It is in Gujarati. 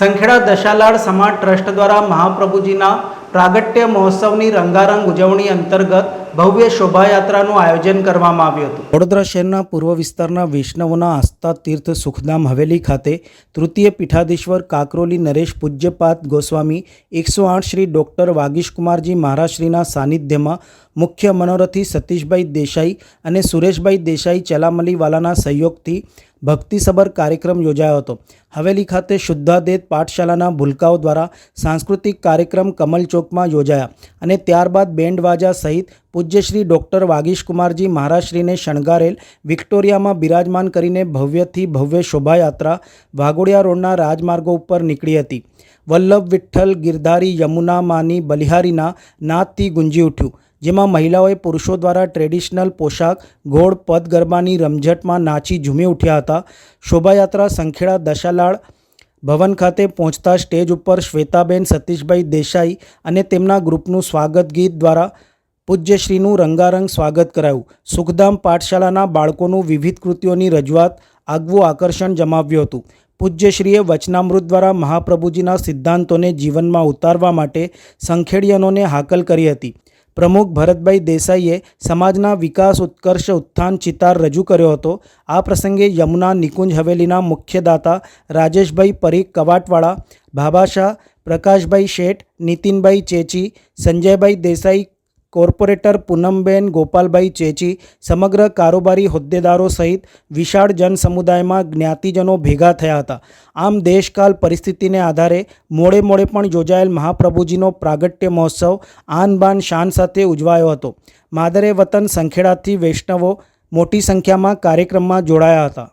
સંખેડા દશાલાડ સમાજ ટ્રસ્ટ દ્વારા મહાપ્રભુજીના પ્રાગટ્ય મહોત્સવની રંગારંગ ઉજવણી અંતર્ગત ભવ્ય શોભાયાત્રાનું આયોજન કરવામાં આવ્યું હતું। વડોદરા શહેરના પૂર્વ વિસ્તારના વૈષ્ણવોના આસ્થા તીર્થ સુખધામ હવેલી ખાતે તૃતીય પીઠાધીશ્વર કાકરોલી નરેશ પૂજ્યપાદ ગોસ્વામી 108 શ્રી ડૉક્ટર વાગીશકુમારજી મહારાજશ્રીના સાનિધ્યમાં મુખ્ય મનોરથી સતીશભાઈ દેસાઈ અને સુરેશભાઈ દેસાઈ ચલામલીવાલાના સહયોગથી ભક્તિસભર કાર્યક્રમ યોજાયો હતો। હવેલી ખાતે શુદ્ધાદેત પાઠશાલાના ભૂલકાઓ દ્વારા સાંસ્કૃતિક કાર્યક્રમ કમલ ચોકમાં યોજાયા અને ત્યારબાદ બેન્ડવાજા સહિત પૂજ્ય શ્રી ડૉક્ટર વાગીશકુમારજી મહારાજશ્રીને શણગારેલ વિક્ટોરિયામાં બિરાજમાન કરીને ભવ્યથી ભવ્ય શોભાયાત્રા વાઘોડિયા રોડના રાજમાર્ગો ઉપર નીકળી હતી। વલ્લભ વિઠ્ઠલ ગિરધારી યમુના માની બલિહારીના નાદથી ગુંજી ઉઠ્યું, જેમાં મહિલાઓએ પુરુષો દ્વારા ટ્રેડિશનલ પોશાક ઘોડ પદ ગરબાની રમઝટમાં નાચી ઝૂમી ઉઠ્યા હતા। શોભાયાત્રા સંખેડા દશાલાડ ભવન ખાતે પહોંચતા સ્ટેજ ઉપર શ્વેતાબેન સતીશભાઈ દેસાઈ અને તેમના ગ્રુપનું સ્વાગત ગીત દ્વારા પૂજ્યશ્રીનું રંગારંગ સ્વાગત કરાયું। સુખધામ પાઠશાળાના બાળકોનું વિવિધ કૃતિઓની રજૂઆત આગવું આકર્ષણ જમાવ્યું હતું। પૂજ્યશ્રીએ વચનામૃત દ્વારા મહાપ્રભુજીના સિદ્ધાંતોને જીવનમાં ઉતારવા માટે સંખેડિયનોને હાકલ કરી હતી। પ્રમુખ ભરતભાઈ દેસાઈએ સમાજના વિકાસ ઉત્કર્ષ ઉત્થાન ચિતાર રજૂ કર્યો હતો। આ પ્રસંગે યમુના નિકુંજ હવેલીના મુખ્યદાતા રાજેશભાઈ પરીખ કવાટવાળા, ભાભાશાહ, પ્રકાશભાઈ શેઠ, નીતિનભાઈ ચેચી, સંજયભાઈ દેસાઈ, કોર્પોરેટર પૂનમબેન ગોપાલભાઈ ચેચી, સમગ્ર કારોબારી હોદ્દેદારો સહિત વિશાળ જનસમુદાયમાં જ્ઞાતિજનો ભેગા થયા હતા। આમ દેશકાલ પરિસ્થિતિને આધારે મોડે પણ યોજાયેલ મહાપ્રભુજીનો પ્રાગટ્ય મહોત્સવ આન બાન શાન સાથે ઉજવાયો હતો। માદરે વતન સંખેડાથી વૈષ્ણવો મોટી સંખ્યામાં કાર્યક્રમમાં જોડાયા હતા।